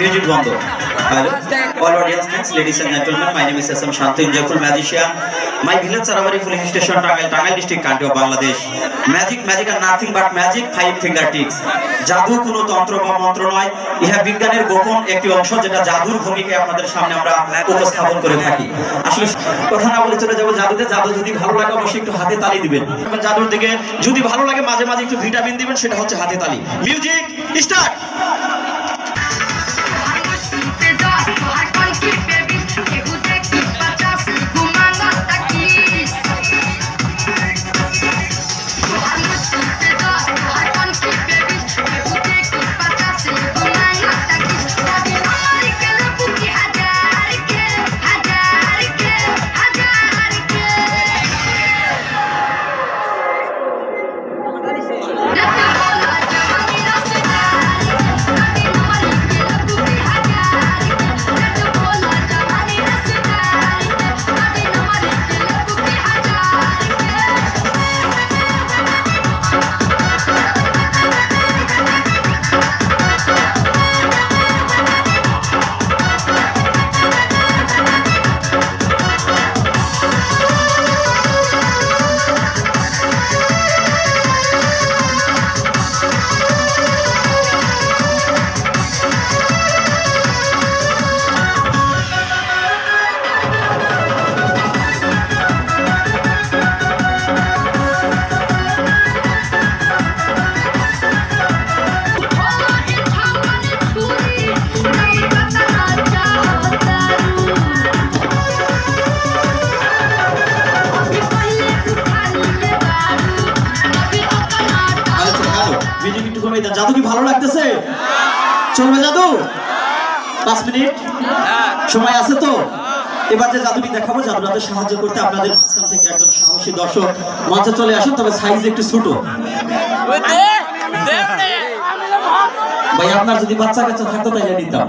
Music bondo. Hello, all audience friends, ladies and gentlemen. My name is SM Shantu, Joyful Magician. My village Sarawari Police Station, Tangal district, country of Bangladesh. Magic and nothing but magic. 5 finger tricks. জাদু কোনো তন্ত্র বা মন্ত্র নয়, ইহা বিজ্ঞানের গোপন একটি অংশ যেটা জাদুর ভূমিকায় আপনাদের সামনে আমরা উপস্থাপন করে থাকি। আসলে কথা না বলে চলে যাবো জাদুতে। জাদু যদি ভালো লাগে অবশ্যই একটু হাতে তালি দিবেন। জাদুর দিকে যদি ভালো লাগে মাঝে মাঝে একটু ভিটামিন দিবেন, সেটা হচ্ছে হাতে তালি। Music start. জাদু কি ভালো লাগতেছে? চলবে জাদু? 5 মিনিট সময় আছে তো? এবার যে জাদুটি দেখাবো, জাদুটাতে সাহায্য করতে আপনাদের মাঝখান থেকে একজন সাহসী দর্শক মঞ্চে চলে আসুন, তবে সাইজ একটু ছোট। ভাই আপনার যদি বাচ্চা কাচ্চা থাকতো তাইলে নিতাম।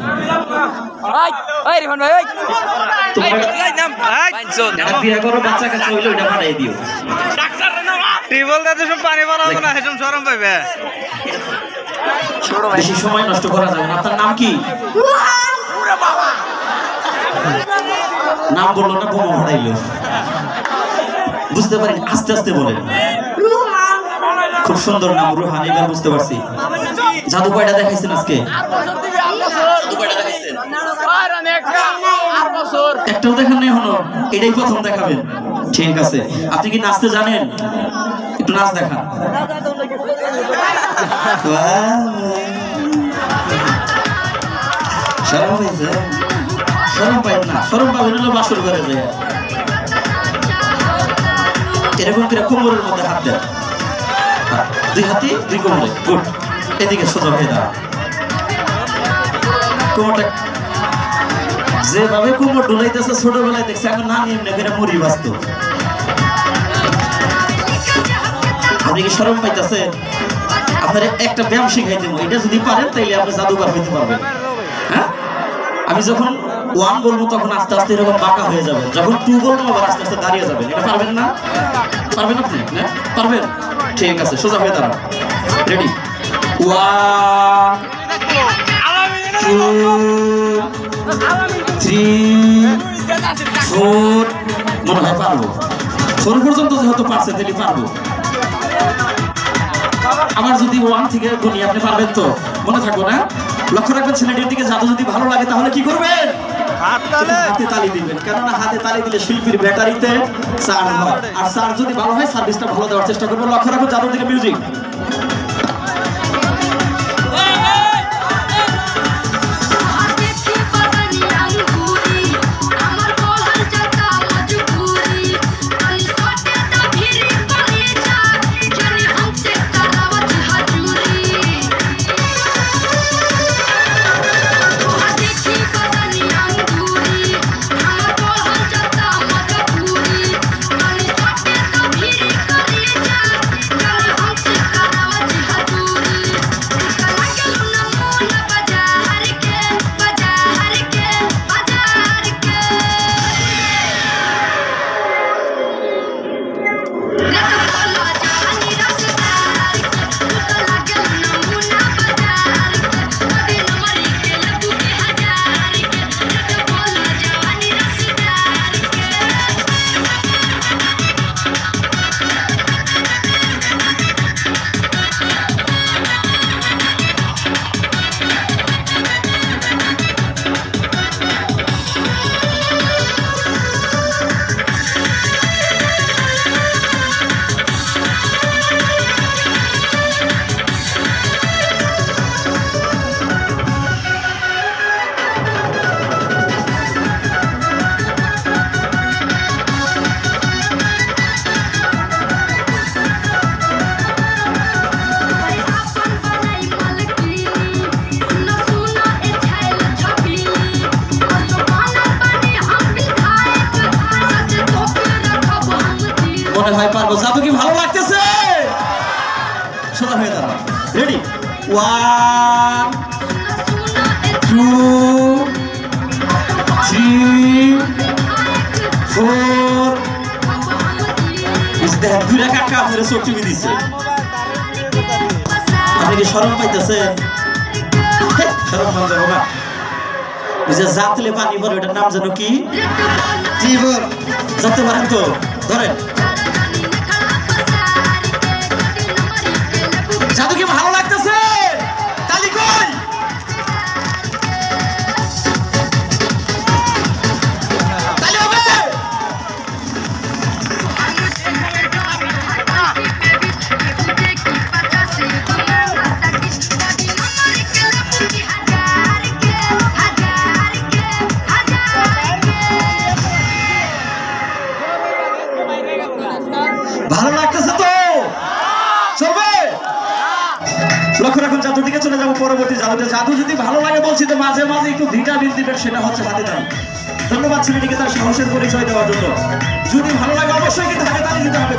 বিয়ে করো, বাচ্চা কাচ্চা হইলে ওইটা পাঠাই দিও। বেশি সময় নষ্ট করা যাবে না। আপনার নাম কি? নাম বললো না, বোমা ফাটাইলো। বুঝতে পারেন, আস্তে আস্তে বলেন। খুব সুন্দর নাম, রুহান। এবার বুঝতে পারছি। জাদু কয়টা দেখাইছেন আজকে? একটাও দেখান নাই এখনো? এটাই প্রথম দেখাবেন? ঠিক আছে। আপনি কি নাচতে জানেন? একটু নাচ দেখান। শরম পাই না, শরম পাবেন হলো বাসর ঘরে যায়। এরকম করে কোমরের মধ্যে হাত দেন, 2 হাতে 2 কোমরে। গুড। এদিকে সোজা হয়ে দাঁড়া। কোমরটা যেভাবে কোমর ডুলাইতেছে ছোটবেলায় দেখছে, এখন না নিয়ে এমনি করে মুড়ি বাঁচত। আপনি কি শরম পাইতেছেন? আপনার একটা ব্যায়াম শিখাই দেবো, এটা যদি পারেন তাইলে আপনি জাদুকর হইতে পারবেন। হ্যাঁ, আমি যখন 1 বলবো তখন আস্তে আস্তে এরকম বাঁকা হয়ে যাবে, যখন 2 বলবো আবার আস্তে আস্তে দাঁড়িয়ে যাবেন। এটা পারবেন না? পারবেন আপনি? হ্যাঁ পারবেন। ঠিক আছে, সোজা হয়ে দাঁড়ান। রেডি? 1 2 3 4। মনে হয় পারবো। 4 পর্যন্ত যেহেতু পারছে তাহলে পারবো। আবার যদি 1 থেকে গুনি, আপনি পারবেন তো? মনে থাকবো না? লক্ষ্য রাখবেন, ছেলেটির দিকে জাদু যদি ভালো লাগে তাহলে কি করবেন? হাতে তালি দিবেন, কেননা হাতে তালি দিলে শিল্পীর ব্যাটারিতে চার্জ হয়, আর চার্জ যদি ভালো হয় সার্ভিসটা ভালো দেওয়ার চেষ্টা করবেন। লক্ষ্য রাখবেন জাদুর দিকে। মিউজিক। মনে হয় পারবো। জাদু কি ভালো লাগতেছে? সোজা হয়ে দাঁড়াও। রেডি? 1 2 3 4 দেখেন দুইটা কাকা আপনারা চোখ টিপে দিচ্ছে। আপনি কি শরম পাইতেছেন? শরম পাওয়া যাবো না। ওই যে জাতলে পানি পরে ওটার নাম যেন কি? জীবন। জানতে পারেন তো? ধরেন। জাদু কি ভালো লাগতেছে? তালি কই? তালি হবে? ভালো লাগতেছে তো? চলবে? লক্ষ্য রাখুন, জাদুর দিকে চলে যাবো পরবর্তী জাদুতে। জাদু যদি ভালো লাগে বলছি তো মাঝে মাঝে একটু ভিটামিন দিবেন, সেটা হচ্ছে হাতে তালি। ধন্যবাদ ছেলেটিকে তার সাহসের পরিচয় দেওয়ার জন্য। যদি ভালো লাগে অবশ্যই কিন্তু হাতে তালি দিতে হবে।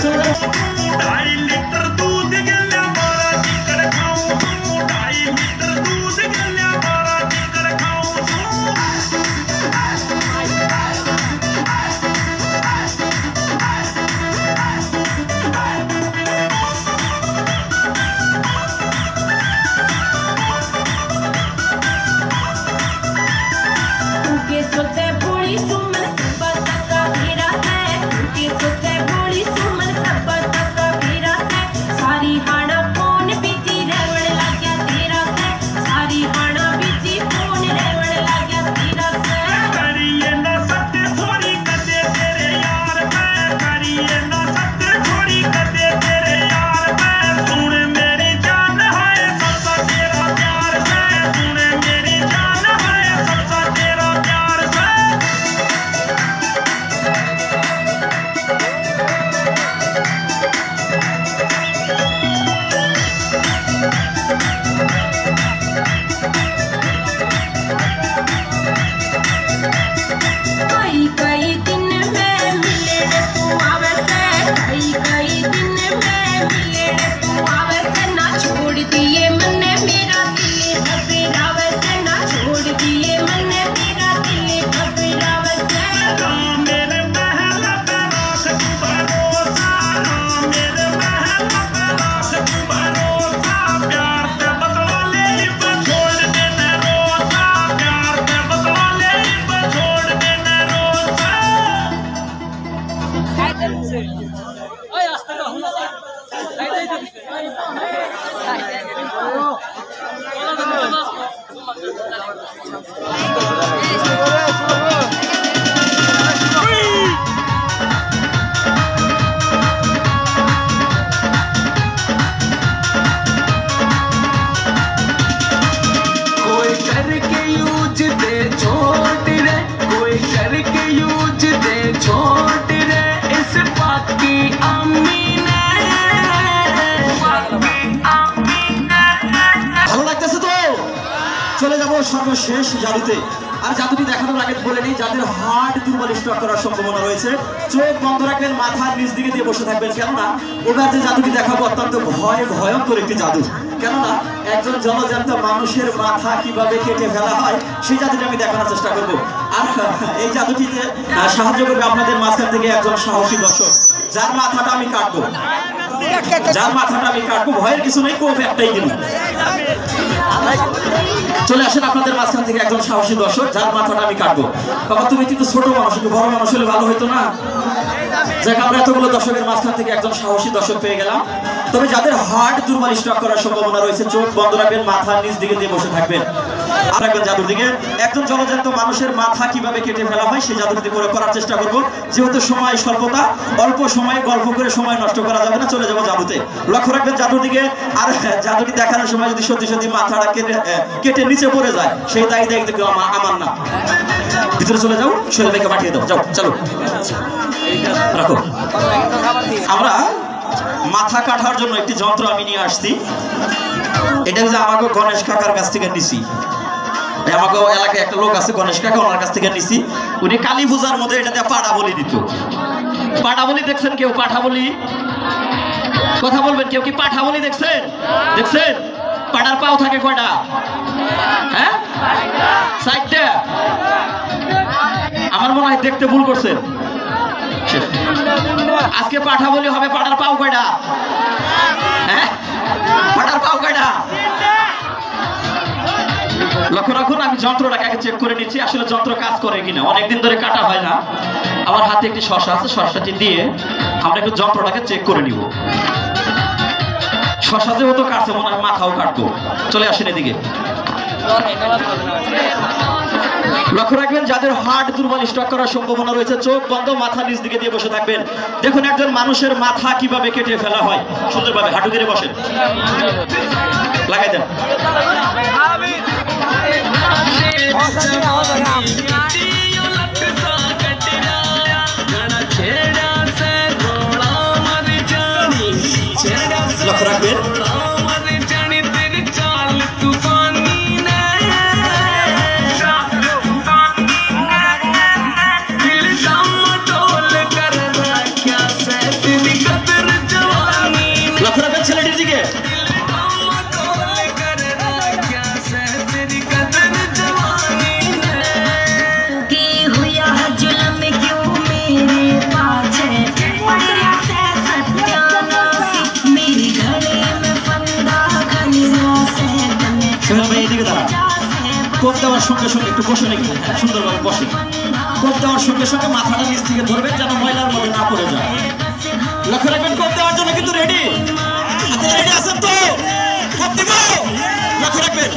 চলে যাবো। সর্বশেষ জাদুতে। আর জাদুটি দেখানোর আগে বলে নিই, যাদের হার্ট দুর্বল স্ট্রোক করার সম্ভাবনা রয়েছে চোখ বন্ধ রাখবেন, মাথার নিচ দিকে দিয়ে বসে থাকবেন। কেননা এবার যে জাদুটি দেখাবো অত্যন্ত ভয়ঙ্কর একটি জাদু। কেননা একজন জলজান্ত মানুষের মাথা কিভাবে কেটে ফেলা হয় সেই জাদুটি আমি দেখানোর চেষ্টা করবো। আর এই জাদুটিতে সাহায্য করবে আপনাদের মাঝখান থেকে একজন সাহসী দর্শক, যার মাথাটা আমি কাটবো। ভয়ের কিছু নেই, কোপ একটাই দিন। চলে আসেন আপনাদের মাঝখান থেকে একজন সাহসী দর্শক, যার মাথাটা আমি কাটবো। বাবা তুমি কিন্তু ছোট মানুষ, একটু বড় মানুষ হলে ভালো হইতো না? যাক, আমরা এতগুলো দর্শকের মাঝখান থেকে একজন সাহসী দর্শক পেয়ে গেলাম। তবে যাদের হার্ট দুর্বল স্ট্রোক করার সম্ভাবনা রয়েছে চোখ বন্ধ রাখবেন, মাথার নিচ দিকে দিয়ে বসে থাকবেন। আর একজন জাদুর দিকে একজন জলজান্ত মানুষের মাথা কিভাবে কেটে ফেলা হয় সেই জাদুটি করার চেষ্টা করব। যেহেতু সময় স্বল্পতা, অল্প সময়ে গল্প করে সময় নষ্ট করা যাবে না। চলে যাবো জাদুতে। লক্ষ্য রাখবেন জাদুর দিকে। আর জাদুটি দেখানোর সময় যদি সত্যি সত্যি মাথাটা কেটে নিচে পড়ে যায় সেই দায়িত্ব আমার না। ভিতরে চলে যাও, সোহেল ভাইকে পাঠিয়ে দাও। যাও, চলো রাখো। আমরা মাথা কাটার জন্য একটি যন্ত্র আমি নিয়ে আসছি। এটা হচ্ছে আমাকে গণেশ কাকার কাছ থেকে নিছি। আমাকে এলাকায় একটা লোক আছে গণেশ কাকা, ওনার কাছ থেকে নিছি। উনি কালী পূজার মধ্যে এটা দিয়ে পাড়া বলি দিত। পাঠা বলি দেখছেন কেউ? পাঠা বলি কথা বলবেন, কেউ কি পাঠা বলি দেখছেন? দেখছেন? পাটার পাও থাকে কয়টা? হ্যাঁ, 4টা। আমার মনে হয় দেখতে ভুল করছেন। আজকে পাঠা বলি হবে, পাটার পাও কয়টা? হ্যাঁ, পাটার পাও কয়টা? লক্ষ্য রাখুন, আমি যন্ত্রটাকে আগে চেক করে নিচ্ছি আসলে যন্ত্র কাজ করে কিনা। অনেকদিন ধরে কাটা হয় না। আমার হাতে একটি শসা আছে, শসাটি দিয়ে আমরা একটু যন্ত্রটাকে চেক করে নিব। শসা যেহেতু কাটছে, মনে হয় মাথাও কাটবো। চলে আসেন এদিকে। লক্ষ্য রাখবেন, যাদের হার্ট দুর্বল স্ট্রোক করার সম্ভাবনা রয়েছে, চোখ বন্ধ, মাথা নিচ দিকে দিয়ে বসে থাকবেন। দেখুন একজন মানুষের মাথা কিভাবে কেটে ফেলা হয়। সুন্দরভাবে হাঁটু গেড়ে বসেন, লাগাই দেন। লক্ষ্য রাখবেন, ছেলেটির দিকে। কোপ দেওয়ার সঙ্গে সঙ্গে একটু বসে নাকি সুন্দরভাবে বসে। কোপ দেওয়ার সঙ্গে সঙ্গে মাথাটা নিচ থেকে ধরবেন যেন ময়লার মধ্যে না পড়ে যায়। লক্ষ্য রাখবেন, কোপ দেওয়ার জন্য কিন্তু রেডি। আপনারা রেডি আছেন তো? কোপ দিব। লক্ষ্য রাখবেন,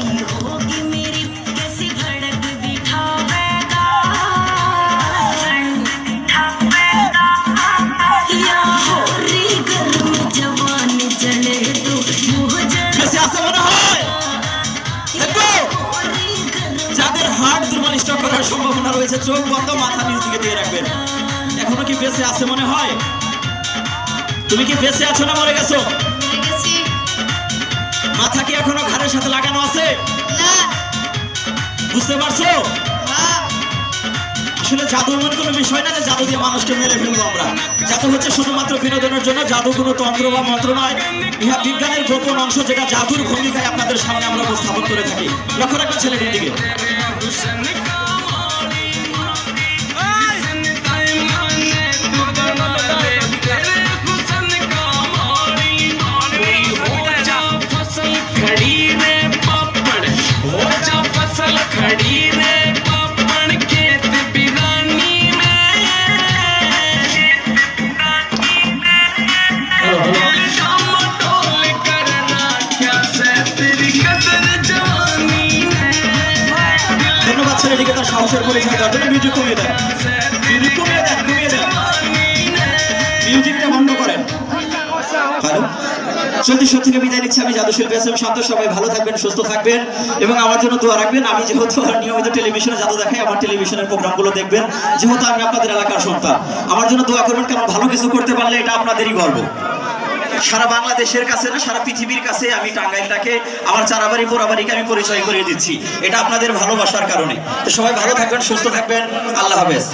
যাদের হার্ট দুর্বল স্ট্রোক করার সম্ভাবনা রয়েছে, চোখ বন্ধ, মাথা নিচ দিকে দিয়ে রাখবেন। এখনো কি বেঁচে আছে মনে হয়? তুমি কি বেঁচে আছো না মরে গেছো? মাথা কি এখনো ঘাড়ের সাথে লাগানো আছে? বুঝতে পারছো? আসলে জাদু এমন কোনো বিষয় না যে জাদু দিয়ে মানুষকে মেরে ফেলবো আমরা। জাদু হচ্ছে শুধুমাত্র বিনোদনের জন্য। জাদু কোনো তন্ত্র বা মন্ত্র নয়, ইহা বিজ্ঞানের গোপন অংশ, যেটা জাদুর ভূমিকায় আপনাদের সামনে আমরা উপস্থাপন করে থাকি। লক্ষ্য রাখবেন ছেলেটির দিকে। ধন্যবাদ ছেলেটিকে তার সাহসের পরিচয় দেওয়ার জন্য। মিউজিক কমিয়ে দেন, মিউজিক কমিয়ে দেন, কমিয়ে দেন, মিউজিকটা বন্ধ করেন। হ্যালো, চলতি সত্যিকে বিদায় নিচ্ছি। আমি জাদু শিল্পী এসএম শান্ত। সবাই ভালো থাকবেন, সুস্থ থাকবেন এবং আমার জন্য দোয়া রাখবেন। আমি যেহেতু নিয়মিত টেলিভিশনে জাদু দেখাই, আমার টেলিভিশনের প্রোগ্রামগুলো দেখবেন। যেহেতু আমি আপনাদের এলাকার সন্তান, আমার জন্য দোয়া করবেন। কারণ ভালো কিছু করতে পারলে এটা আপনাদেরই গর্ব। সারা বাংলাদেশের কাছে না, সারা পৃথিবীর কাছে আমি টাঙ্গাইলটাকে, আমার চারাবাড়ি পোড়াবাড়িকে আমি পরিচয় করে দিচ্ছি। এটা আপনাদের ভালোবাসার কারণে। তো সবাই ভালো থাকবেন, সুস্থ থাকবেন। আল্লাহ হাফেজ।